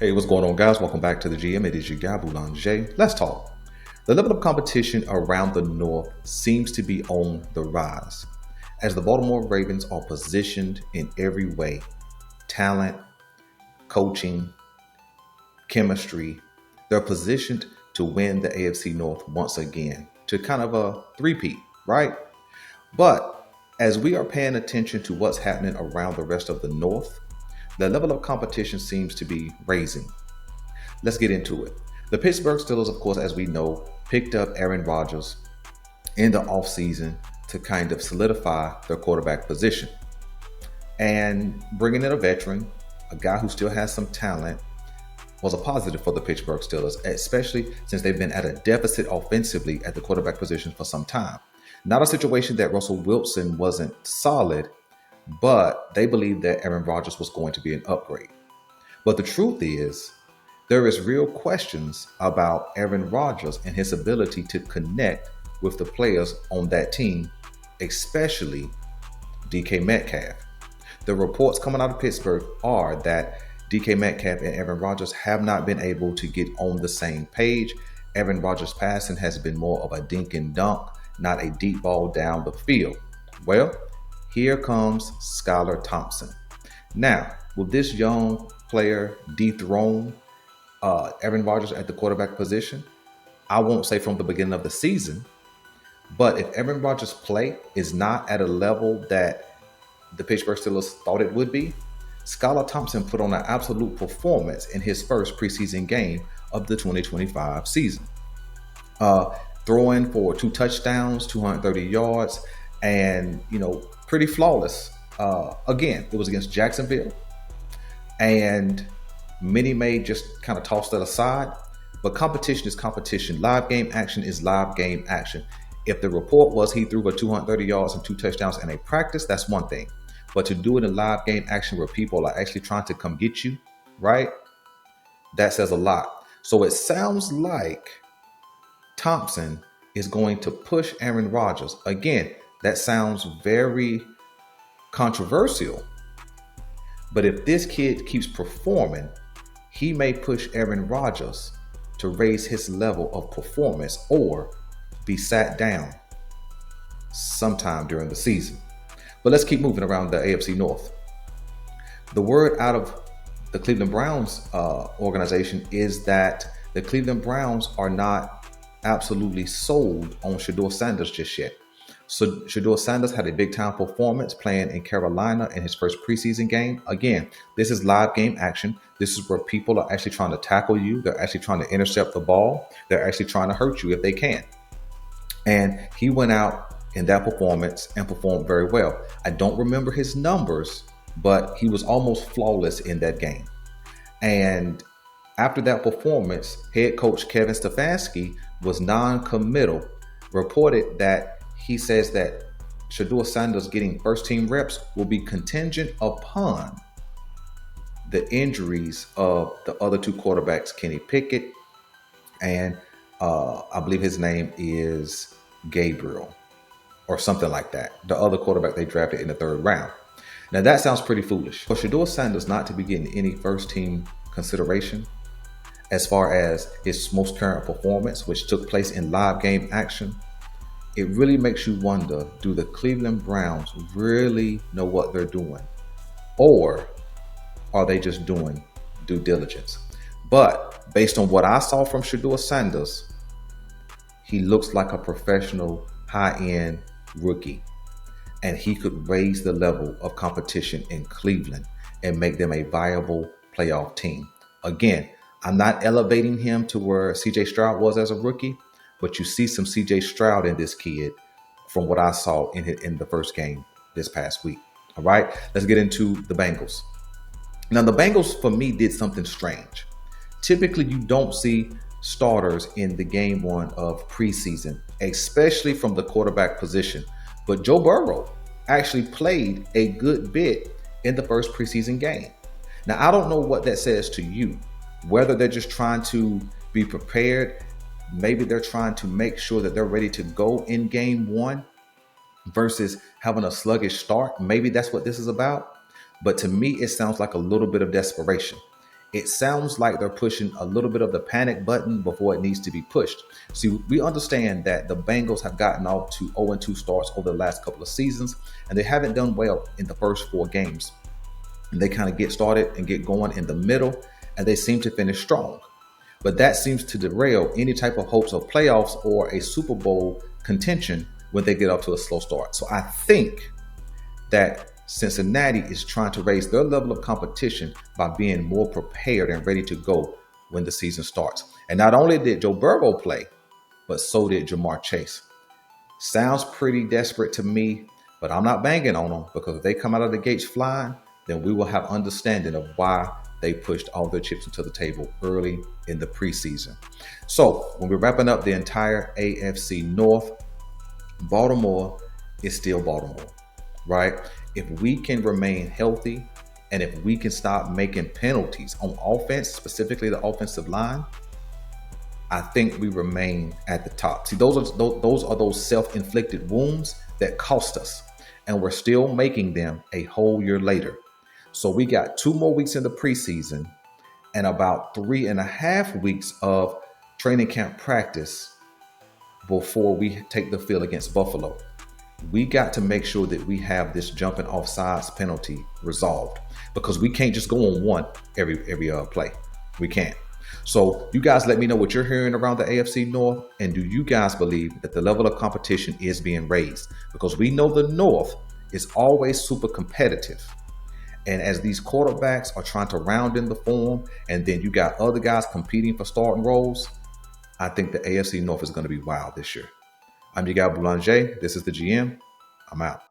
Hey, what's going on, guys? Welcome back to the GM. It is your guy, Boulanger. Let's talk. The level of competition around the North seems to be on the rise as the Baltimore Ravens are positioned in every way: talent, coaching, chemistry. They're positioned to win the AFC North once again, to kind of a three-peat, right? But as we are paying attention to what's happening around the rest of the North, the level of competition seems to be raising. Let's get into it. The Pittsburgh Steelers, of course, as we know, picked up Aaron Rodgers in the offseason to kind of solidify their quarterback position. And bringing in a veteran, a guy who still has some talent, was a positive for the Pittsburgh Steelers, especially since they've been at a deficit offensively at the quarterback position for some time. Not a situation that Russell Wilson wasn't solid, but they believed that Aaron Rodgers was going to be an upgrade. But the truth is, there is real questions about Aaron Rodgers and his ability to connect with the players on that team, especially DK Metcalf. The reports coming out of Pittsburgh are that DK Metcalf and Aaron Rodgers have not been able to get on the same page. Aaron Rodgers' passing has been more of a dink and dunk, not a deep ball down the field. Well, here comes Skylar Thompson. Now, will this young player dethrone Aaron Rodgers at the quarterback position? I won't say from the beginning of the season, but if Aaron Rodgers' play is not at a level that the Pittsburgh Steelers thought it would be, Skylar Thompson put on an absolute performance in his first preseason game of the 2025 season. Throwing for 2 touchdowns, 230 yards, and, pretty flawless. Again, it was against Jacksonville, and many may just kind of toss that aside. But competition is competition. Live game action is live game action. If the report was he threw for 230 yards and 2 touchdowns in a practice, that's one thing. But to do it in live game action where people are actually trying to come get you, right? That says a lot. So it sounds like Thompson is going to push Aaron Rodgers. Again, that sounds very controversial. But if this kid keeps performing, he may push Aaron Rodgers to raise his level of performance or be sat down sometime during the season. But let's keep moving around the AFC North. The word out of the Cleveland Browns organization is that the Cleveland Browns are not absolutely sold on Shedeur Sanders just yet. So Shedeur Sanders had a big-time performance playing in Carolina in his first preseason game. Again, this is live game action. This is where people are actually trying to tackle you. They're actually trying to intercept the ball. They're actually trying to hurt you if they can. And he went out in that performance and performed very well. I don't remember his numbers, but he was almost flawless in that game. And after that performance, head coach Kevin Stefanski was non-committal, reported that he says that Shedeur Sanders getting first-team reps will be contingent upon the injuries of the other 2 quarterbacks, Kenny Pickett, and I believe his name is Gabriel or something like that. The other quarterback they drafted in the 3rd round. Now that sounds pretty foolish. For Shedeur Sanders not to be getting any first-team consideration as far as his most current performance, which took place in live game action, it really makes you wonder, do the Cleveland Browns really know what they're doing? Or are they just doing due diligence? But based on what I saw from Shedeur Sanders, he looks like a professional, high-end rookie. And he could raise the level of competition in Cleveland and make them a viable playoff team. Again, I'm not elevating him to where CJ Stroud was as a rookie, but you see some CJ Stroud in this kid from what I saw in the first game this past week. All right, let's get into the Bengals. Now, the Bengals, for me, did something strange. Typically, you don't see starters in the game 1 of preseason, especially from the quarterback position. But Joe Burrow actually played a good bit in the first preseason game. Now, I don't know what that says to you, whether they're just trying to be prepared. Maybe they're trying to make sure that they're ready to go in game 1 versus having a sluggish start. Maybe that's what this is about. But to me, it sounds like a little bit of desperation. It sounds like they're pushing a little bit of the panic button before it needs to be pushed. See, we understand that the Bengals have gotten off to 0-2 starts over the last couple of seasons, and they haven't done well in the first 4 games. And they kind of get started and get going in the middle, and they seem to finish strong. But that seems to derail any type of hopes of playoffs or a Super Bowl contention when they get off to a slow start. So I think that Cincinnati is trying to raise their level of competition by being more prepared and ready to go when the season starts. And not only did Joe Burrow play, but so did Jamar Chase. Sounds pretty desperate to me, but I'm not banging on them, because if they come out of the gates flying, then we will have understanding of why they pushed all their chips into the table early in the preseason. So when we're wrapping up the entire AFC North, Baltimore is still Baltimore, right? If we can remain healthy and if we can stop making penalties on offense, specifically the offensive line, I think we remain at the top. See, those are those self-inflicted wounds that cost us, and we're still making them a whole year later. So we got 2 more weeks in the preseason and about 3.5 weeks of training camp practice before we take the field against Buffalo. We got to make sure that we have this jumping offsides penalty resolved, because we can't just go on one every play. We can't. So you guys let me know what you're hearing around the AFC North, and do you guys believe that the level of competition is being raised? Because we know the North is always super competitive. And as these quarterbacks are trying to round in the form, and then you got other guys competing for starting roles, I think the AFC North is going to be wild this year. I'm your guy Boulanger. This is the GM. I'm out.